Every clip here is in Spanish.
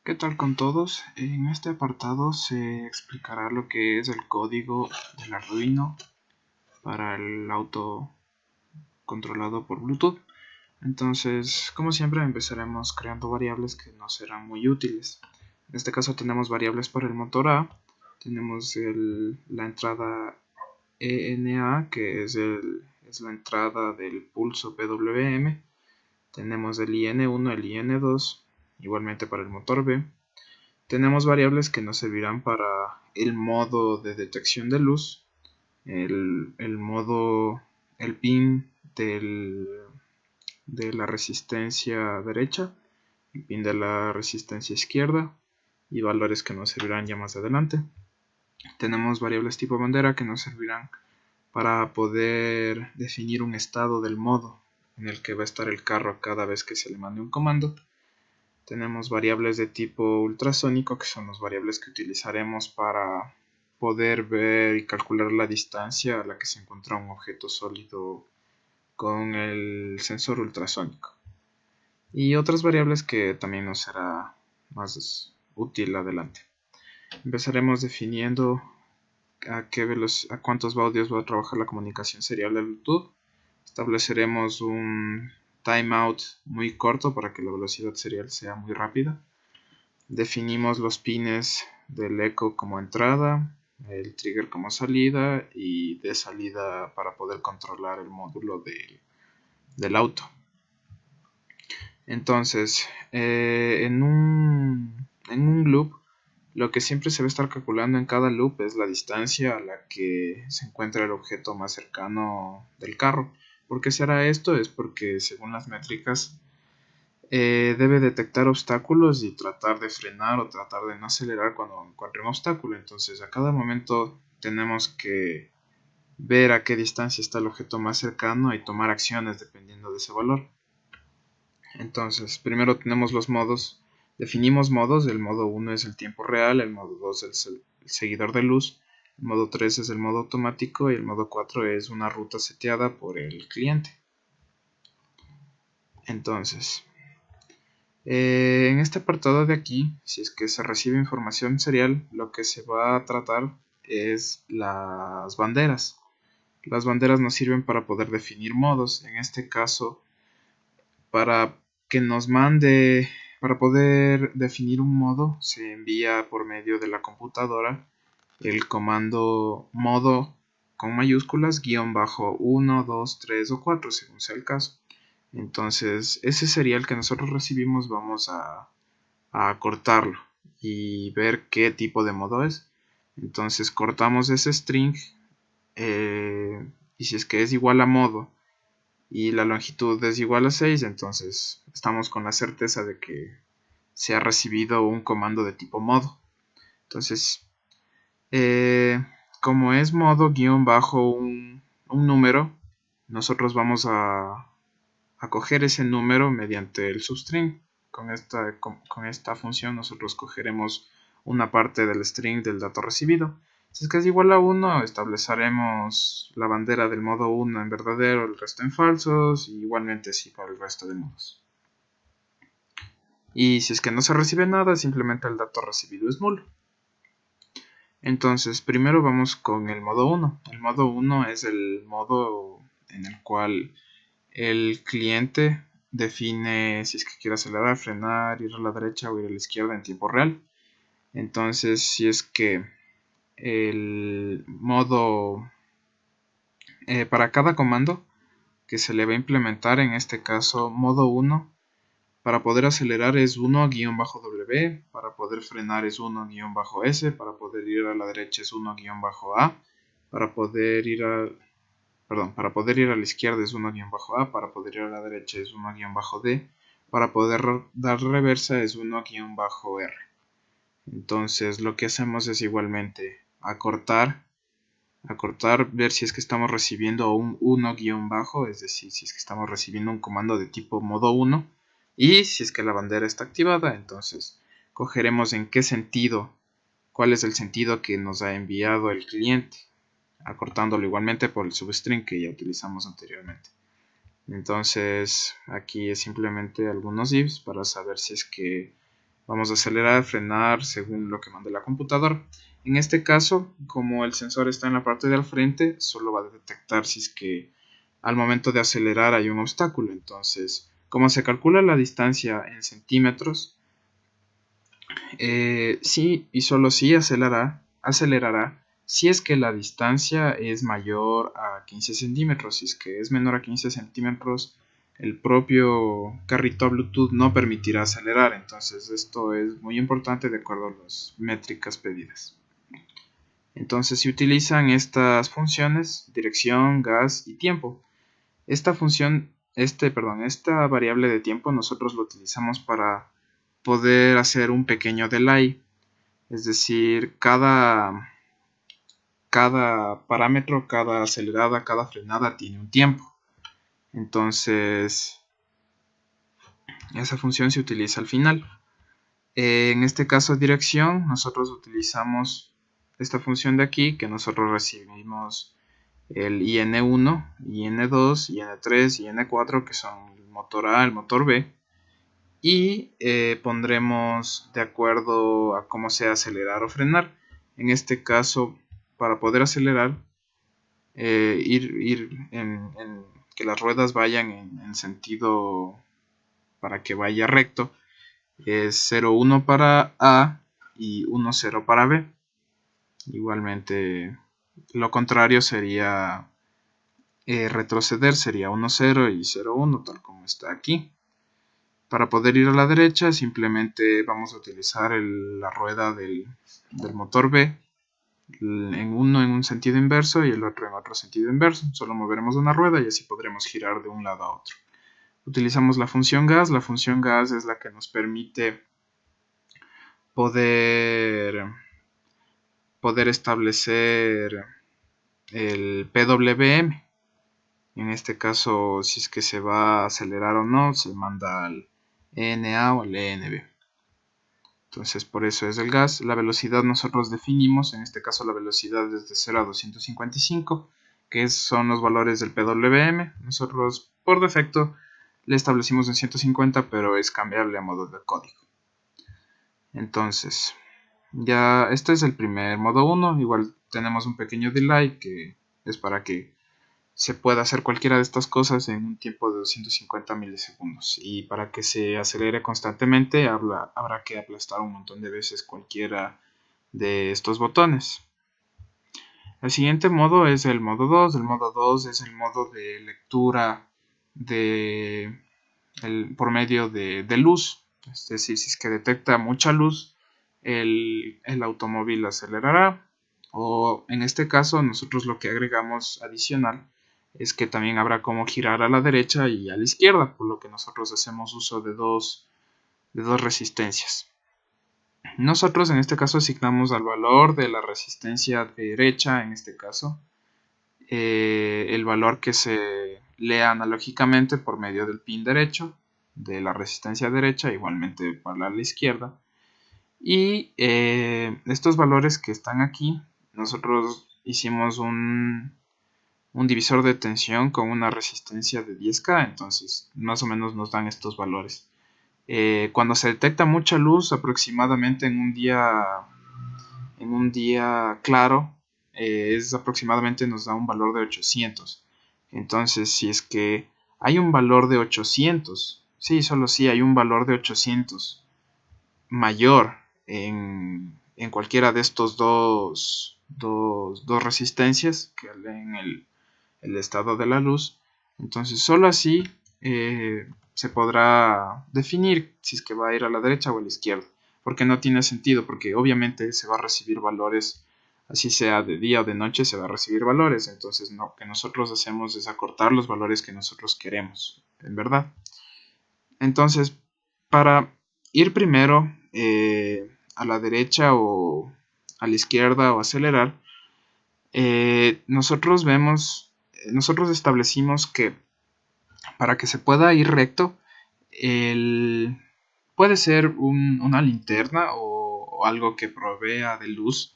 ¿Qué tal con todos? En este apartado se explicará lo que es el código del Arduino para el auto controlado por Bluetooth. Entonces, como siempre, empezaremos creando variables que nos serán muy útiles. En este caso tenemos variables para el motor A, tenemos la entrada ENA, que es la entrada del pulso PWM, tenemos el IN1, el IN2, igualmente para el motor B. Tenemos variables que nos servirán para el modo de detección de luz, el pin de la resistencia derecha, el pin de la resistencia izquierda y valores que nos servirán ya más adelante. Tenemos variables tipo bandera que nos servirán para poder definir un estado del modo en el que va a estar el carro cada vez que se le mande un comando. Tenemos variables de tipo ultrasónico, que son las variables que utilizaremos para poder ver y calcular la distancia a la que se encuentra un objeto sólido con el sensor ultrasónico. Y otras variables que también nos será más útil adelante. Empezaremos definiendo a cuántos baudios va a trabajar la comunicación serial de Bluetooth. Estableceremos un timeout muy corto para que la velocidad serial sea muy rápida. Definimos los pines del eco como entrada, el trigger como salida y de salida para poder controlar el módulo del auto. Entonces, en un loop, lo que siempre se va a estar calculando en cada loop es la distancia a la que se encuentra el objeto más cercano del carro. ¿Por qué se hará esto? Es porque según las métricas debe detectar obstáculos y tratar de frenar o tratar de no acelerar cuando encuentre un obstáculo. Entonces a cada momento tenemos que ver a qué distancia está el objeto más cercano y tomar acciones dependiendo de ese valor. Entonces primero tenemos los modos. Definimos modos. El modo 1 es el tiempo real, el modo 2 es el seguidor de luz, el modo 3 es el modo automático y el modo 4 es una ruta seteada por el cliente. Entonces, en este apartado de aquí, si es que se recibe información serial, lo que se va a tratar es las banderas. Las banderas nos sirven para poder definir modos. En este caso, para poder definir un modo, se envía por medio de la computadora el comando modo con mayúsculas, _1, 2, 3 o 4, según sea el caso. Entonces, ese serial que nosotros recibimos vamos a cortarlo y ver qué tipo de modo es. Entonces cortamos ese string y si es que es igual a modo y la longitud es igual a 6, entonces estamos con la certeza de que se ha recibido un comando de tipo modo. Entonces, como es modo guión bajo un número, nosotros vamos a coger ese número mediante el substring. Con esta función nosotros cogeremos una parte del string del dato recibido. Si es que es igual a 1, estableceremos la bandera del modo 1 en verdadero, el resto en falsos, y igualmente así para el resto de modos. Y si es que no se recibe nada, simplemente el dato recibido es nulo. Entonces, primero vamos con el modo 1. El modo 1 es el modo en el cual el cliente define si es que quiere acelerar, frenar, ir a la derecha o ir a la izquierda en tiempo real. Entonces, si es que el modo para cada comando que se le va a implementar, en este caso modo 1, para poder acelerar es 1-W, para poder frenar es 1-S, para poder ir a la derecha es 1-A, para poder ir a la izquierda es 1-A, para poder ir a la derecha es 1-D, para poder dar reversa es 1-R. Entonces lo que hacemos es igualmente acortar, ver si es que estamos recibiendo un 1-bajo, es decir, si es que estamos recibiendo un comando de tipo modo 1, y si es que la bandera está activada, entonces cogeremos en qué sentido, cuál es el sentido que nos ha enviado el cliente, acortándolo igualmente por el substring que ya utilizamos anteriormente. Entonces aquí es simplemente algunos ifs para saber si es que Vamos a acelerar, frenar según lo que mande la computadora. En este caso, como el sensor está en la parte del frente, solo va a detectar si es que al momento de acelerar hay un obstáculo. Entonces, como se calcula la distancia en centímetros, sí y solo sí acelerará si es que la distancia es mayor a 15 centímetros. Si es que es menor a 15 centímetros, el propio carrito Bluetooth no permitirá acelerar. Entonces esto es muy importante de acuerdo a las métricas pedidas. Entonces se utilizan estas funciones: dirección, gas y tiempo. Esta variable de tiempo nosotros lo utilizamos para poder hacer un pequeño delay. Es decir, cada parámetro, cada acelerada, cada frenada tiene un tiempo. Entonces, esa función se utiliza al final. En este caso, dirección, nosotros utilizamos esta función de aquí, que nosotros recibimos el IN1, IN2, IN3 y IN4, que son el motor A, el motor B. Y pondremos de acuerdo a cómo sea acelerar o frenar. En este caso, para poder acelerar, que las ruedas vayan en sentido para que vaya recto, es 0,1 para A y 1,0 para B. Igualmente, lo contrario sería retroceder, sería 1,0 y 0,1, tal como está aquí. Para poder ir a la derecha, simplemente vamos a utilizar la rueda del motor B, en uno en un sentido inverso y el otro en otro sentido inverso. Solo moveremos una rueda y así podremos girar de un lado a otro. Utilizamos la función gas. La función gas es la que nos permite poder establecer el PWM. En este caso, si es que se va a acelerar o no, se manda al ENA o al ENB. Entonces, por eso es el gas. La velocidad nosotros definimos, en este caso la velocidad es de 0 a 255, que son los valores del PWM. Nosotros, por defecto, le establecimos en 150, pero es cambiable a modo de código. Entonces, ya este es el primer modo 1. Igual tenemos un pequeño delay que es para que se pueda hacer cualquiera de estas cosas en un tiempo de 250 milisegundos. Y para que se acelere constantemente habrá que aplastar un montón de veces cualquiera de estos botones. El siguiente modo es el modo 2. El modo 2 es el modo de lectura por medio de luz. Es decir, si es que detecta mucha luz, el automóvil acelerará. O en este caso, nosotros lo que agregamos adicional es que también habrá como girar a la derecha y a la izquierda, por lo que nosotros hacemos uso de dos resistencias. Nosotros en este caso asignamos al valor de la resistencia derecha, en este caso, el valor que se lea analógicamente por medio del pin derecho de la resistencia derecha, igualmente para la izquierda. Y estos valores que están aquí, nosotros hicimos un divisor de tensión con una resistencia de 10K, entonces más o menos nos dan estos valores. Cuando se detecta mucha luz, aproximadamente en un día claro, es aproximadamente nos da un valor de 800. Entonces, si es que hay un valor de 800, sí, solo si hay un valor de 800 mayor en cualquiera de estos dos resistencias que leen el estado de la luz, entonces solo así se podrá definir si es que va a ir a la derecha o a la izquierda, porque no tiene sentido, porque obviamente se va a recibir valores, así sea de día o de noche se va a recibir valores. Entonces lo que nosotros hacemos es acortar los valores que nosotros queremos, en verdad. Entonces, para ir primero a la derecha o a la izquierda o acelerar, nosotros establecimos que para que se pueda ir recto, puede ser una linterna o algo que provea de luz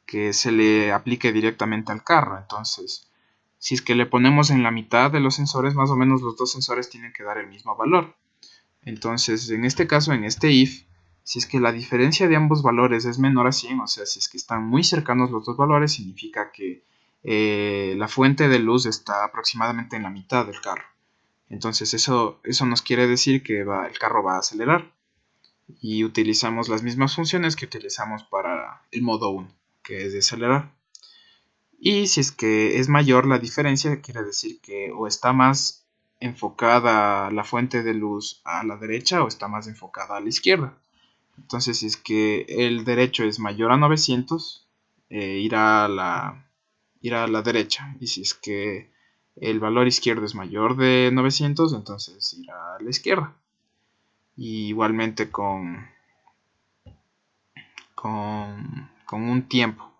que se le aplique directamente al carro. Entonces, si es que le ponemos en la mitad de los sensores, más o menos los dos sensores tienen que dar el mismo valor. Entonces, en este caso, en este if, Si es que la diferencia de ambos valores es menor a 100, o sea, si es que están muy cercanos los dos valores, significa que la fuente de luz está aproximadamente en la mitad del carro. Entonces eso nos quiere decir que el carro va a acelerar. Y utilizamos las mismas funciones que utilizamos para el modo 1, que es de acelerar. Y si es que es mayor la diferencia, quiere decir que o está más enfocada la fuente de luz a la derecha o está más enfocada a la izquierda. Entonces, si es que el derecho es mayor a 900, irá a la derecha. Y si es que el valor izquierdo es mayor de 900, entonces irá a la izquierda. Y igualmente con un tiempo.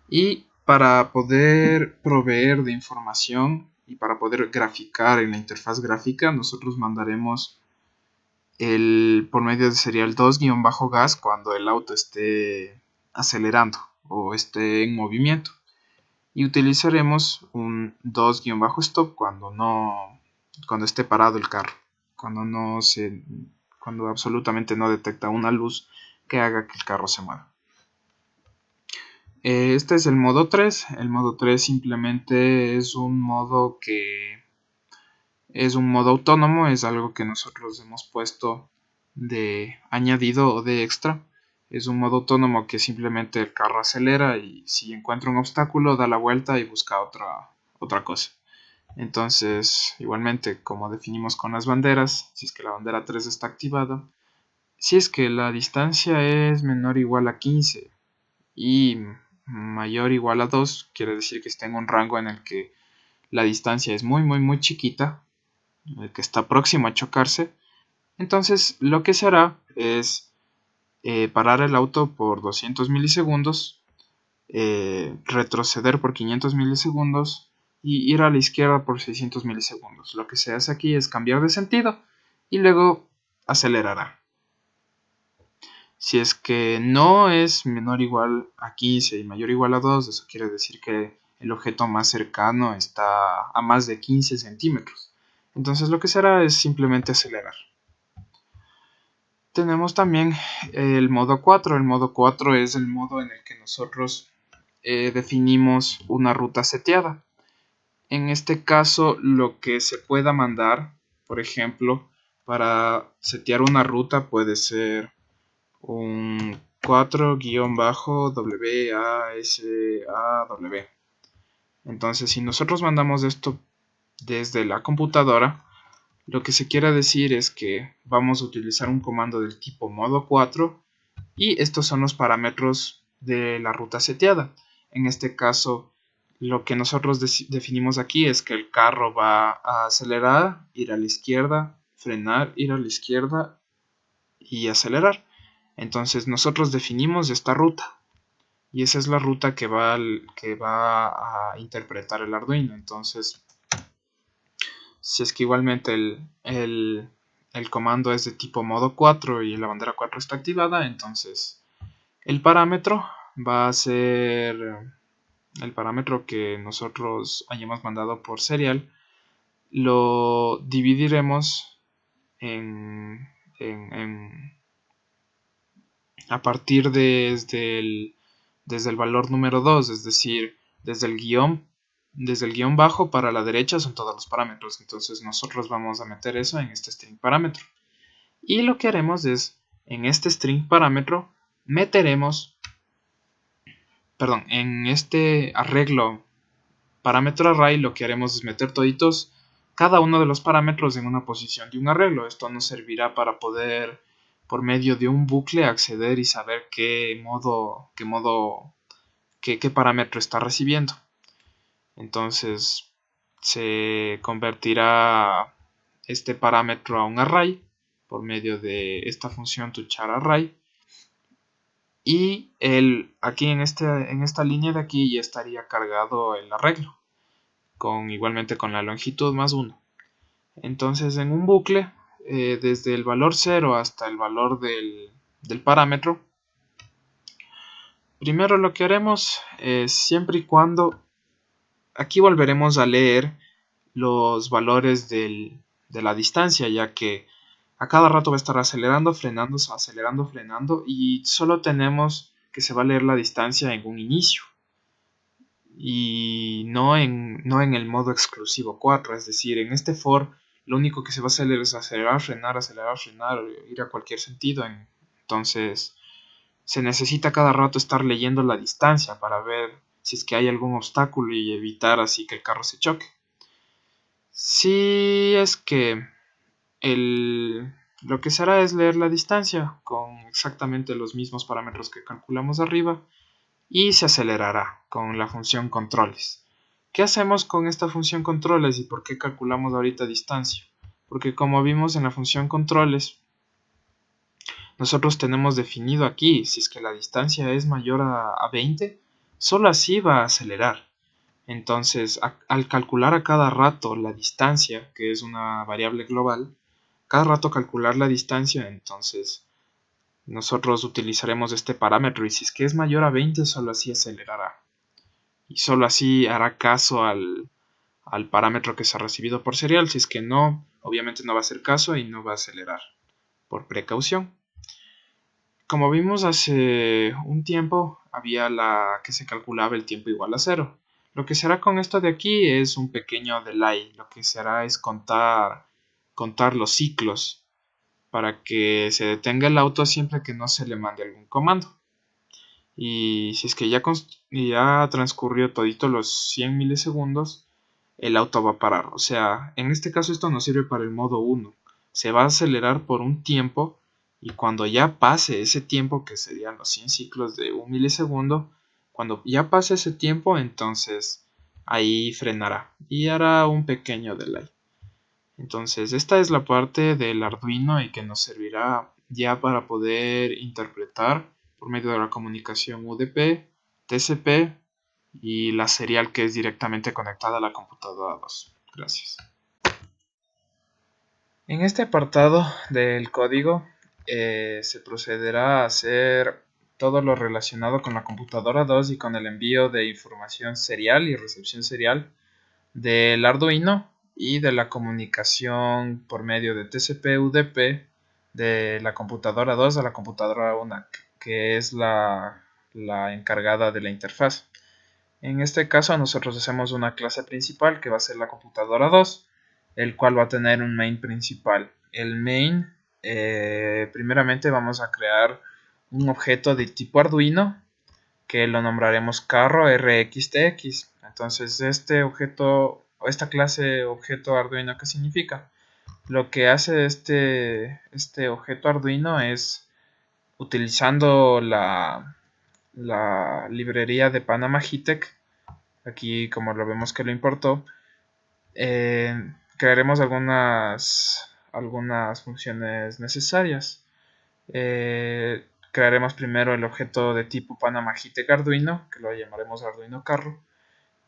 Y para poder proveer de información y para poder graficar en la interfaz gráfica, nosotros mandaremos por medio de serial 2-gas cuando el auto esté acelerando o esté en movimiento. Y utilizaremos un 2-stop cuando esté parado el carro, cuando absolutamente no detecta una luz que haga que el carro se mueva. Este es el modo 3. El modo 3 simplemente es un modo autónomo, es algo que nosotros hemos puesto de añadido o de extra. Es un modo autónomo que simplemente el carro acelera y si encuentra un obstáculo da la vuelta y busca otra cosa. Entonces, igualmente, como definimos con las banderas, si es que la bandera 3 está activada, si es que la distancia es menor o igual a 15 y mayor o igual a 2, quiere decir que está en un rango en el que la distancia es muy muy muy chiquita, el que está próximo a chocarse. Entonces lo que se hará es parar el auto por 200 milisegundos, retroceder por 500 milisegundos y ir a la izquierda por 600 milisegundos. Lo que se hace aquí es cambiar de sentido y luego acelerará. Si es que no es menor o igual a 15 y mayor o igual a 2, eso quiere decir que el objeto más cercano está a más de 15 centímetros. Entonces lo que se hará es simplemente acelerar. Tenemos también el modo 4. El modo 4 es el modo en el que nosotros definimos una ruta seteada. En este caso, lo que se pueda mandar, por ejemplo, para setear una ruta puede ser un 4-WASAW. Entonces, si nosotros mandamos esto desde la computadora, lo que se quiere decir es que vamos a utilizar un comando del tipo modo 4 y estos son los parámetros de la ruta seteada. En este caso, lo que nosotros definimos aquí es que el carro va a acelerar, ir a la izquierda, frenar, ir a la izquierda y acelerar. Entonces nosotros definimos esta ruta y esa es la ruta que va a interpretar el Arduino. Entonces, si es que igualmente el comando es de tipo modo 4 y la bandera 4 está activada, entonces el parámetro va a ser el parámetro que nosotros hayamos mandado por serial. Lo dividiremos a partir desde el valor número 2, es decir, desde el guión bajo para la derecha son todos los parámetros. Entonces nosotros vamos a meter eso en este string parámetro. Y lo que haremos es, en este string parámetro, en este arreglo parámetro array, lo que haremos es meter toditos cada uno de los parámetros en una posición de un arreglo. Esto nos servirá para poder, por medio de un bucle, acceder y saber qué parámetro está recibiendo. Entonces se convertirá este parámetro a un array por medio de esta función toCharArray. Y aquí en esta línea de aquí ya estaría cargado el arreglo, igualmente con la longitud más 1. Entonces en un bucle, desde el valor 0 hasta el valor del parámetro, primero lo que haremos es siempre y cuando, aquí volveremos a leer los valores de la distancia, ya que A cada rato va a estar acelerando, frenando y solo tenemos que se va a leer la distancia en un inicio y no en el modo exclusivo 4, es decir, en este for lo único que se va a hacer es acelerar, frenar, ir a cualquier sentido. Entonces se necesita cada rato estar leyendo la distancia para ver si es que hay algún obstáculo y evitar así que el carro se choque. Si es que lo que se hará es leer la distancia con exactamente los mismos parámetros que calculamos arriba y se acelerará con la función controles. ¿Qué hacemos con esta función controles y por qué calculamos ahorita distancia? Porque como vimos en la función controles, nosotros tenemos definido aquí, si es que la distancia es mayor a 20, solo así va a acelerar. Entonces, al calcular a cada rato la distancia, que es una variable global, cada rato calcular la distancia, entonces nosotros utilizaremos este parámetro y si es que es mayor a 20, solo así acelerará. Y solo así hará caso al parámetro que se ha recibido por serial. Si es que no, obviamente no va a hacer caso y no va a acelerar por precaución. Como vimos hace un tiempo, había la que se calculaba el tiempo igual a 0. Lo que se hará con esto de aquí es un pequeño delay. Lo que se hará es contar los ciclos para que se detenga el auto siempre que no se le mande algún comando. Y si es que ya transcurrió todito los 100 milisegundos, el auto va a parar. O sea, en este caso esto nos sirve para el modo 1. Se va a acelerar por un tiempo y cuando ya pase ese tiempo, que serían los 100 ciclos de 1 milisegundo, cuando ya pase ese tiempo, entonces ahí frenará y hará un pequeño delay. Entonces esta es la parte del Arduino y que nos servirá ya para poder interpretar por medio de la comunicación UDP, TCP y la serial que es directamente conectada a la computadora 2. Gracias. En este apartado del código se procederá a hacer todo lo relacionado con la computadora 2 y con el envío de información serial y recepción serial del Arduino y de la comunicación por medio de TCP/UDP de la computadora 2 a la computadora 1, que es la encargada de la interfaz. En este caso nosotros hacemos una clase principal que va a ser la computadora 2, el cual va a tener un main principal. El main, primeramente vamos a crear un objeto de tipo Arduino que lo nombraremos carro RxTX. Entonces este objeto, esta clase objeto Arduino, ¿qué significa? Lo que hace este objeto Arduino es, utilizando la librería de Panama HITEC, aquí como lo vemos que lo importó, crearemos algunas funciones necesarias. Crearemos primero el objeto de tipo Panama HITEC Arduino, que lo llamaremos Arduino Carro,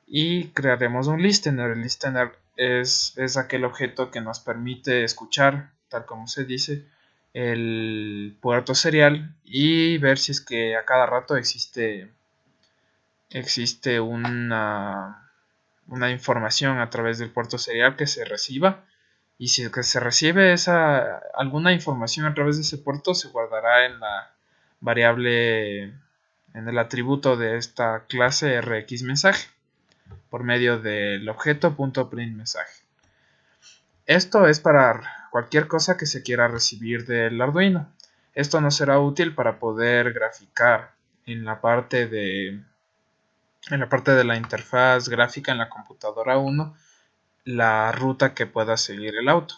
y crearemos un listener. El listener es aquel objeto que nos permite escuchar, tal como se dice, el puerto serial y ver si es que a cada rato existe una información a través del puerto serial que se reciba, y si es que se recibe alguna información a través de ese puerto, se guardará en la variable, en el atributo de esta clase rxMensage por medio del objeto .printMessage. Esto es para cualquier cosa que se quiera recibir del Arduino. Esto nos será útil para poder graficar en la parte de la interfaz gráfica en la computadora 1 la ruta que pueda seguir el auto.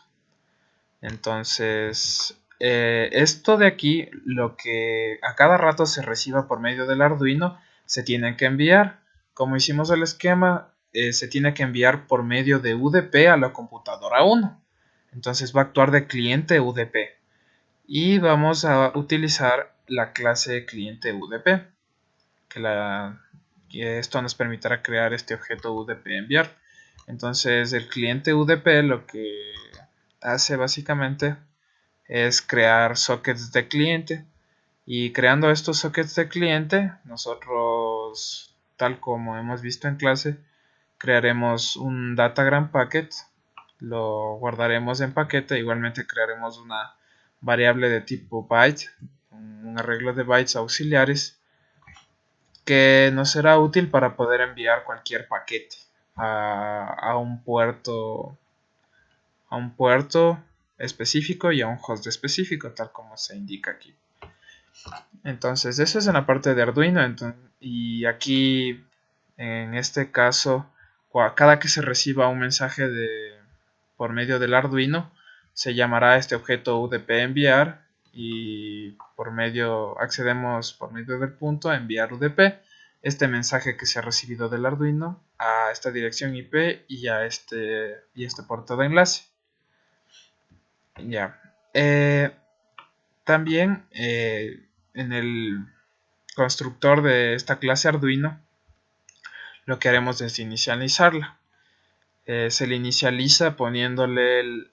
Entonces, esto de aquí, lo que a cada rato se reciba por medio del Arduino, se tiene que enviar. Como hicimos el esquema, se tiene que enviar por medio de UDP a la computadora 1. Entonces va a actuar de cliente UDP. Y vamos a utilizar la clase cliente UDP, que esto nos permitirá crear este objeto UDP enviar. Entonces el cliente UDP lo que hace básicamente es crear sockets de cliente, y creando estos sockets de cliente nosotros, tal como hemos visto en clase, crearemos un datagram packet, lo guardaremos en paquete, igualmente crearemos una variable de tipo byte, un arreglo de bytes auxiliares que nos será útil para poder enviar cualquier paquete a un puerto específico y a un host específico, tal como se indica aquí. Entonces, eso es en la parte de Arduino. Y aquí, en este caso, cada que se reciba un mensaje por medio del Arduino, se llamará este objeto UDP enviar y accedemos por medio del punto a enviar UDP este mensaje que se ha recibido del Arduino a esta dirección IP y a este puerto de enlace. Ya. También en el constructor de esta clase Arduino lo que haremos es inicializarla. Se le inicializa poniéndole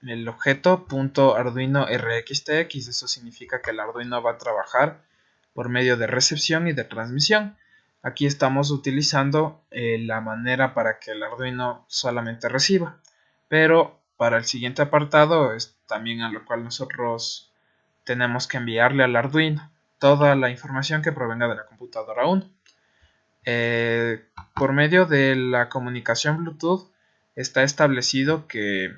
el objeto .arduino_rxtx. Eso significa que el Arduino va a trabajar por medio de recepción y de transmisión. Aquí estamos utilizando la manera para que el Arduino solamente reciba, pero para el siguiente apartado es también a lo cual nosotros tenemos que enviarle al Arduino toda la información que provenga de la computadora 1. Por medio de la comunicación Bluetooth está establecido que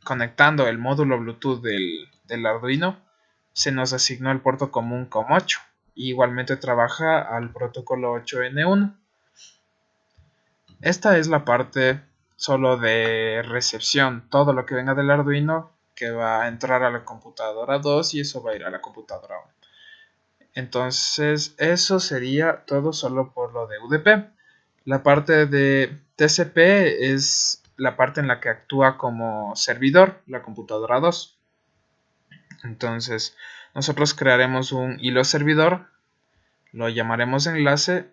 conectando el módulo Bluetooth del Arduino se nos asignó el puerto común COM8. Igualmente trabaja al protocolo 8N1. Esta es la parte solo de recepción. Todo lo que venga del Arduino que va a entrar a la computadora 2 y eso va a ir a la computadora 1. Entonces eso sería todo solo por lo de UDP. La parte de TCP es la parte en la que actúa como servidor la computadora 2. Entonces nosotros crearemos un hilo servidor, lo llamaremos enlace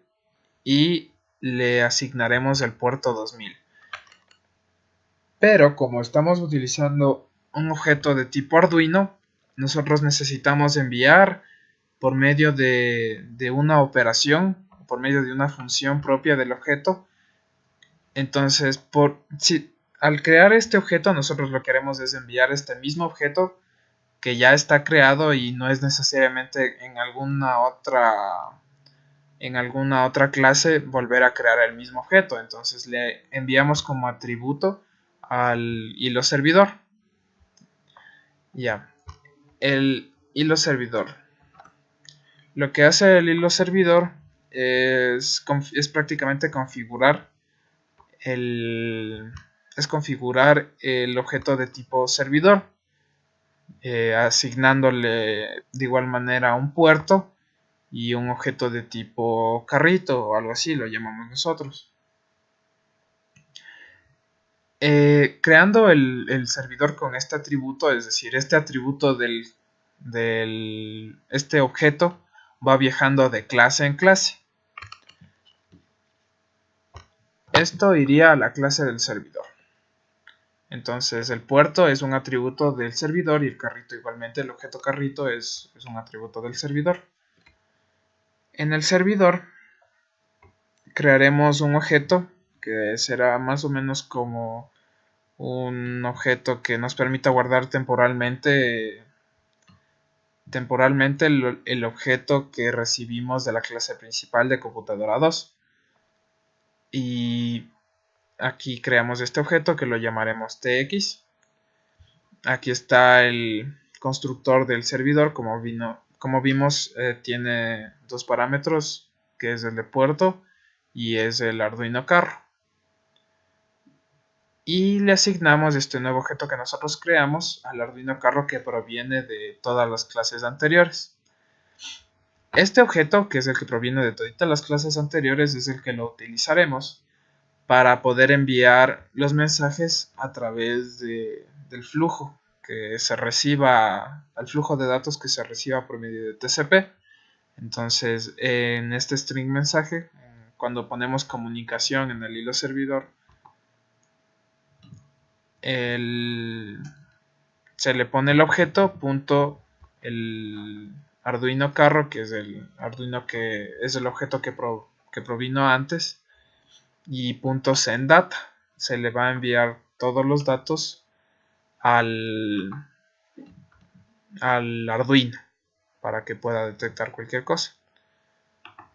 y le asignaremos el puerto 2000. Pero como estamos utilizando un objeto de tipo Arduino, nosotros necesitamos enviar por medio de una operación, por medio de una función propia del objeto. Entonces, al crear este objeto, nosotros lo que queremos es enviar este mismo objeto que ya está creado y no es necesariamente en alguna otra clase volver a crear el mismo objeto. Entonces le enviamos como atributo al hilo servidor. Ya, el hilo servidor. Lo que hace el hilo servidor es prácticamente configurar el objeto de tipo servidor, asignándole de igual manera un puerto y un objeto de tipo carrito o algo así lo llamamos nosotros. Creando el servidor con este atributo, es decir, este atributo este objeto va viajando de clase en clase. Esto iría a la clase del servidor. Entonces el puerto es un atributo del servidor y el carrito igualmente, el objeto carrito es un atributo del servidor. En el servidor crearemos un objeto que será más o menos como un objeto que nos permita guardar temporalmente el objeto que recibimos de la clase principal de computadora 2. Y aquí creamos este objeto que lo llamaremos TX. Aquí está el constructor del servidor, como vimos tiene dos parámetros, que es el de puerto y es el Arduino carro. Y le asignamos este nuevo objeto que nosotros creamos al Arduino carro que proviene de todas las clases anteriores. Este objeto, que es el que proviene de todas las clases anteriores, es el que lo utilizaremos para poder enviar los mensajes a través del flujo que se reciba, al flujo de datos que se reciba por medio de TCP. Entonces, en este string mensaje, cuando ponemos comunicación en el hilo servidor, se le pone el objeto punto el Arduino carro, que es el Arduino que es el objeto que provino antes, y punto .senddata. Se le va a enviar todos los datos al al Arduino para que pueda detectar cualquier cosa.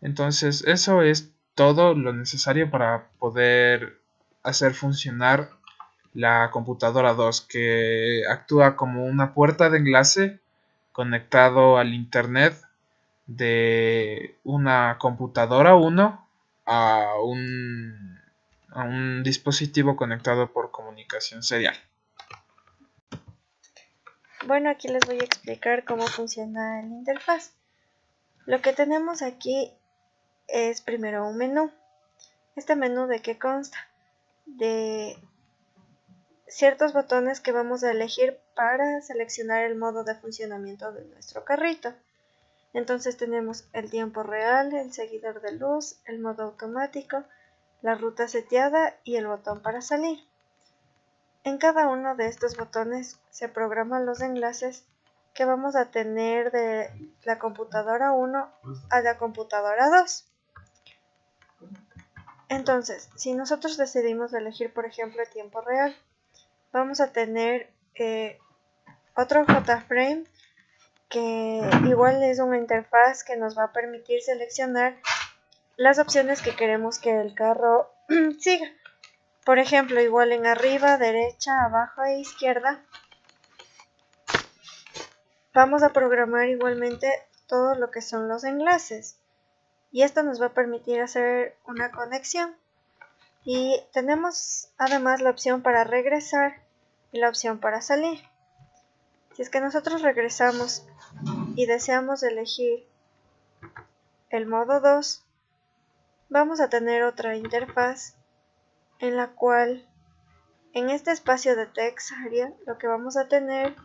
Entonces eso es todo lo necesario para poder hacer funcionar la computadora 2, que actúa como una puerta de enlace conectado al internet de una computadora 1 a un dispositivo conectado por comunicación serial. Bueno, aquí les voy a explicar cómo funciona la interfaz. Lo que tenemos aquí es primero un menú. ¿Este menú de qué consta? De ciertos botones que vamos a elegir para seleccionar el modo de funcionamiento de nuestro carrito. Entonces tenemos el tiempo real, el seguidor de luz, el modo automático, la ruta seteada y el botón para salir. En cada uno de estos botones se programan los enlaces que vamos a tener de la computadora 1 a la computadora 2. Entonces, si nosotros decidimos elegir, por ejemplo, el tiempo real, vamos a tener otro JFrame que igual es una interfaz que nos va a permitir seleccionar las opciones que queremos que el carro siga. Por ejemplo, igual en arriba, derecha, abajo e izquierda, vamos a programar igualmente todo lo que son los enlaces. Y esto nos va a permitir hacer una conexión. Y tenemos además la opción para regresar y la opción para salir. Si es que nosotros regresamos y deseamos elegir el modo 2, vamos a tener otra interfaz en la cual en este espacio de text area lo que vamos a tener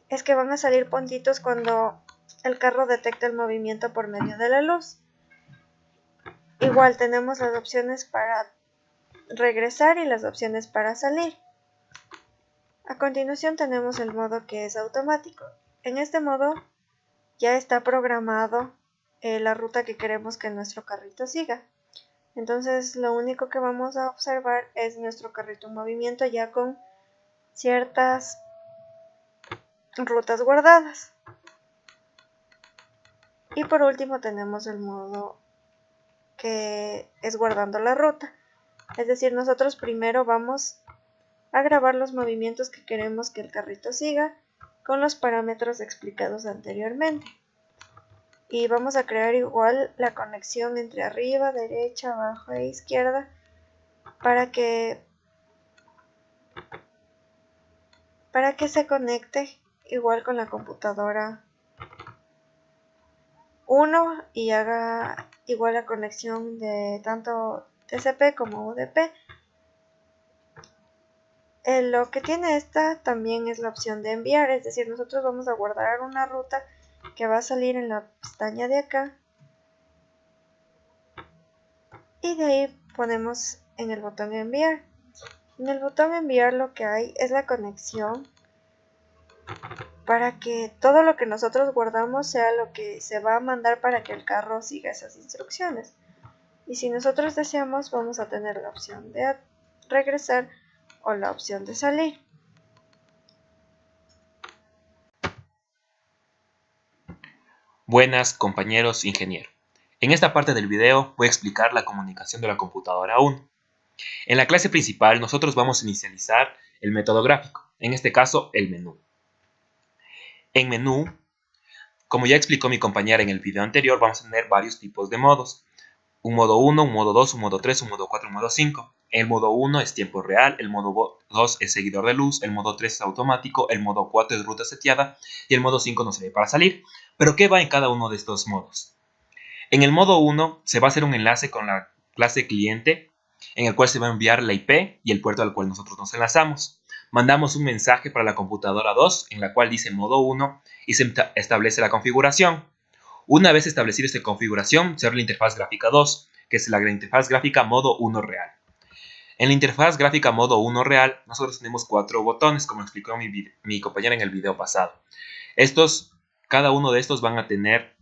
es que van a salir puntitos cuando el carro detecta el movimiento por medio de la luz. Igual tenemos las opciones para regresar y las opciones para salir. A continuación tenemos el modo que es automático. En este modo ya está programado la ruta que queremos que nuestro carrito siga. Entonces lo único que vamos a observar es nuestro carrito en movimiento ya con ciertas rutas guardadas. Y por último tenemos el modo que es guardando la ruta. Es decir, nosotros primero vamos a grabar los movimientos que queremos que el carrito siga con los parámetros explicados anteriormente. Y vamos a crear igual la conexión entre arriba, derecha, abajo e izquierda para que se conecte igual con la computadora 1 y haga igual la conexión de tanto TCP como UDP. Lo que tiene esta también es la opción de enviar, es decir, nosotros vamos a guardar una ruta que va a salir en la pestaña de acá y de ahí ponemos en el botón enviar. En el botón enviar lo que hay es la conexión para que todo lo que nosotros guardamos sea lo que se va a mandar para que el carro siga esas instrucciones. Y si nosotros deseamos, vamos a tener la opción de regresar o la opción de salir. Buenas compañeros ingenieros. En esta parte del video voy a explicar la comunicación de la computadora 1. En la clase principal nosotros vamos a inicializar el método gráfico, en este caso el menú. En menú, como ya explicó mi compañera en el video anterior, vamos a tener varios tipos de modos. Un modo 1, un modo 2, un modo 3, un modo 4, un modo 5. El modo 1 es tiempo real, el modo 2 es seguidor de luz, el modo 3 es automático, el modo 4 es ruta seteada y el modo 5 nos sirve para salir. ¿Pero qué va en cada uno de estos modos? En el modo 1 se va a hacer un enlace con la clase cliente en el cual se va a enviar la IP y el puerto al cual nosotros nos enlazamos. Mandamos un mensaje para la computadora 2 en la cual dice modo 1 y se establece la configuración. Una vez establecida esta configuración, se abre la interfaz gráfica 2, que es la interfaz gráfica modo 1 real. En la interfaz gráfica modo 1 real, nosotros tenemos 4 botones, como explicó mi compañera en el video pasado. Cada uno de estos van a tener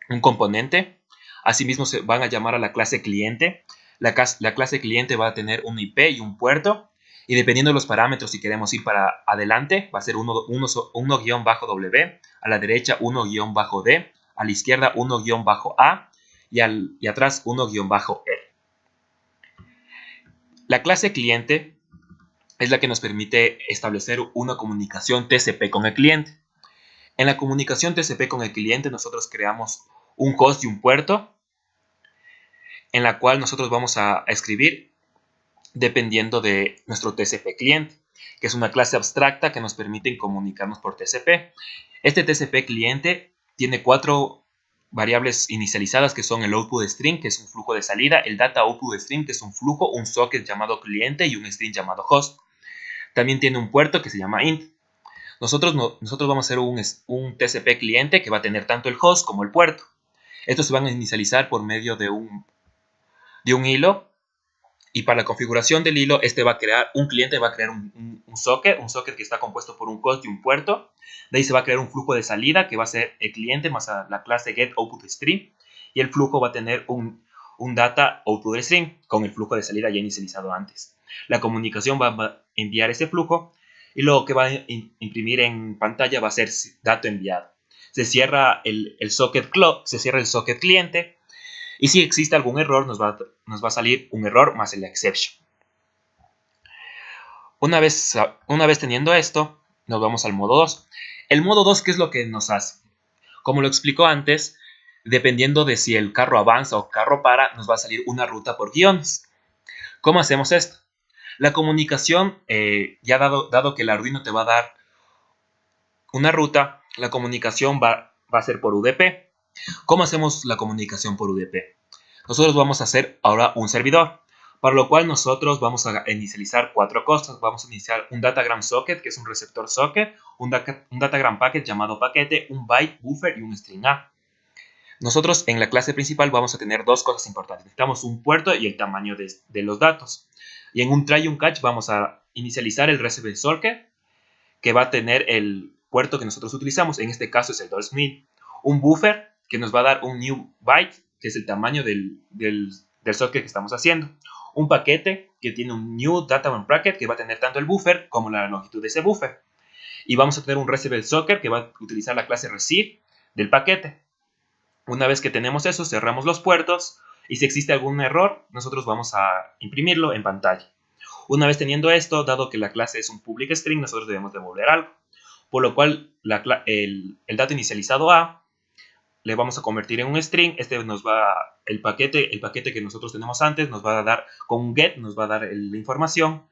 un componente. Asimismo, se van a llamar a la clase cliente. La clase cliente va a tener un IP y un puerto. Y dependiendo de los parámetros, si queremos ir para adelante, va a ser 1-W, a la derecha 1-D, a la izquierda 1-A y atrás 1-R. La clase cliente es la que nos permite establecer una comunicación TCP con el cliente. En la comunicación TCP con el cliente nosotros creamos un host y un puerto en la cual nosotros vamos a escribir dependiendo de nuestro TCP cliente, que es una clase abstracta que nos permite comunicarnos por TCP. Este TCP cliente tiene 4 variables inicializadas que son el output string, que es un flujo de salida, el data output string, que es un flujo, un socket llamado cliente y un string llamado host. También tiene un puerto que se llama int. Nosotros vamos a hacer un TCP cliente que va a tener tanto el host como el puerto. Estos se van a inicializar por medio de un hilo. Y para la configuración del hilo, un cliente va a crear un socket que está compuesto por un host y un puerto. De ahí se va a crear un flujo de salida que va a ser el cliente más la clase getOutputString. Y el flujo va a tener un data outputString con el flujo de salida ya inicializado antes. La comunicación va a enviar ese flujo y lo que va a imprimir en pantalla va a ser dato enviado. Se cierra el socket cliente. Y si existe algún error, nos va a salir un error más el exception. Una vez teniendo esto, nos vamos al modo 2. El modo 2, ¿qué es lo que nos hace? Como lo explicó antes, dependiendo de si el carro avanza o carro para, nos va a salir una ruta por guiones. ¿Cómo hacemos esto? La comunicación, ya dado que el Arduino te va a dar una ruta, la comunicación va a ser por UDP. ¿Cómo hacemos la comunicación por UDP? Nosotros vamos a hacer ahora un servidor, para lo cual nosotros vamos a inicializar 4 cosas. Vamos a iniciar un datagram socket, que es un receptor socket, un datagram packet llamado paquete, un byte buffer y un string A. Nosotros en la clase principal vamos a tener 2 cosas importantes. Necesitamos un puerto y el tamaño de los datos. Y en un try y un catch vamos a inicializar el receive socket, que va a tener el puerto que nosotros utilizamos. En este caso es el 2000. Un buffer que nos va a dar un new byte, que es el tamaño del socket que estamos haciendo. Un paquete que tiene un new datagram packet que va a tener tanto el buffer como la longitud de ese buffer. Y vamos a tener un receive socket que va a utilizar la clase receive del paquete. Una vez que tenemos eso, cerramos los puertos y si existe algún error, nosotros vamos a imprimirlo en pantalla. Una vez teniendo esto, dado que la clase es un public string, nosotros debemos devolver algo. Por lo cual, el dato inicializado A le vamos a convertir en un string. El paquete que nosotros tenemos antes nos va a dar, con un get, nos va a dar la información.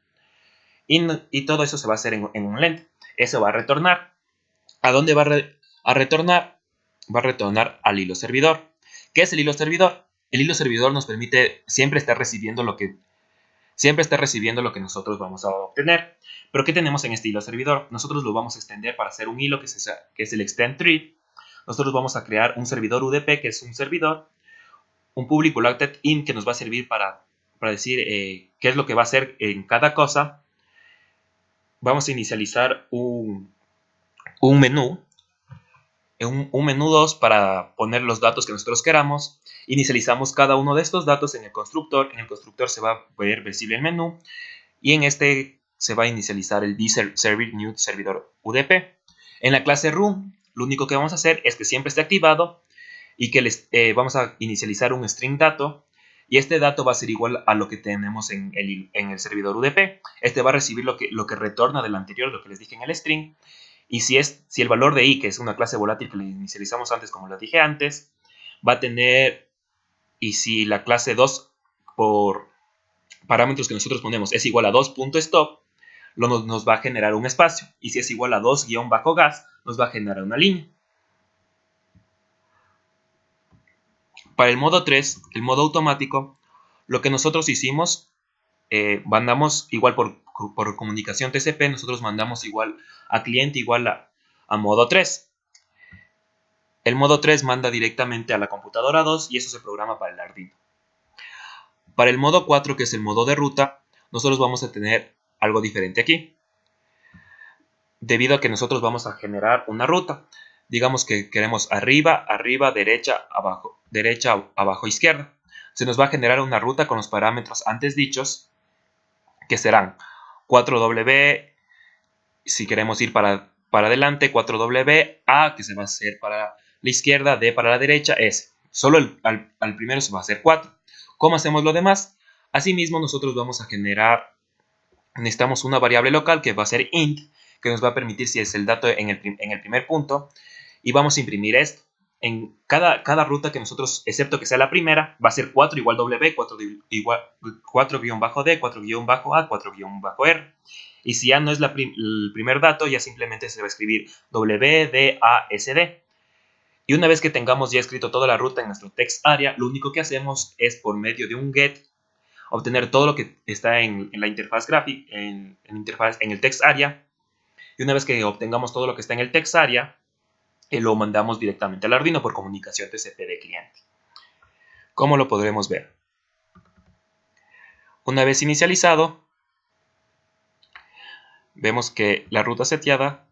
Y todo eso se va a hacer en un length. Eso va a retornar. ¿A dónde va a retornar? Va a retornar al hilo servidor. ¿Qué es el hilo servidor? El hilo servidor nos permite siempre estar recibiendo lo que nosotros vamos a obtener. Pero ¿qué tenemos en este hilo servidor? Nosotros lo vamos a extender para hacer un hilo que es el extend tree. Nosotros vamos a crear un servidor UDP, que es un servidor, un public volatile int que nos va a servir para decir qué es lo que va a hacer en cada cosa. Vamos a inicializar un menú. Un menú 2 para poner los datos que nosotros queramos. Inicializamos cada uno de estos datos en el constructor. En el constructor se va a ver visible el menú. Y en este se va a inicializar el servir new servidor UDP. En la clase room, lo único que vamos a hacer es que siempre esté activado y que vamos a inicializar un string dato. Y este dato va a ser igual a lo que tenemos en el servidor UDP. Este va a recibir lo que retorna del anterior, lo que les dije en el string. Y si el valor de i, que es una clase volátil que le inicializamos antes, como lo dije antes, va a tener, y si la clase 2 por parámetros que nosotros ponemos es igual a 2.stop, nos va a generar un espacio. Y si es igual a 2-gas, nos va a generar una línea. Para el modo 3, el modo automático, lo que nosotros hicimos, mandamos igual por comunicación TCP, nosotros mandamos igual a cliente igual a modo 3. El modo 3 manda directamente a la computadora 2 y eso se programa para el Arduino. Para el modo 4, que es el modo de ruta, nosotros vamos a tener algo diferente aquí. Debido a que nosotros vamos a generar una ruta. Digamos que queremos arriba, derecha, abajo, izquierda. Se nos va a generar una ruta con los parámetros antes dichos, que serán 4W, si queremos ir para adelante, 4W, A, que se va a hacer para la izquierda, D para la derecha, S. Solo al primero se va a hacer 4. ¿Cómo hacemos lo demás? Asimismo, nosotros vamos a generar, necesitamos una variable local que va a ser int, que nos va a permitir si es el dato en el primer punto, y vamos a imprimir esto. En cada ruta que nosotros, excepto que sea la primera, va a ser 4 igual W, 4 igual 4-D, 4-A, 4-R. Y si ya no es el primer dato, ya simplemente se va a escribir WDASD. Y una vez que tengamos ya escrito toda la ruta en nuestro text area, lo único que hacemos es, por medio de un get, obtener todo lo que está en la interfaz gráfica, en el text area. Y una vez que obtengamos todo lo que está en el text area, lo mandamos directamente al Arduino por comunicación TCP/cliente. ¿Cómo lo podremos ver? Una vez inicializado, vemos que la ruta seteada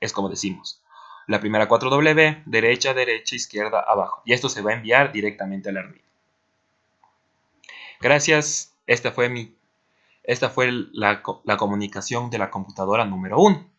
es como decimos. La primera 4W, derecha, derecha, izquierda, abajo. Y esto se va a enviar directamente al Arduino. Gracias. Esta fue la comunicación de la computadora número 1.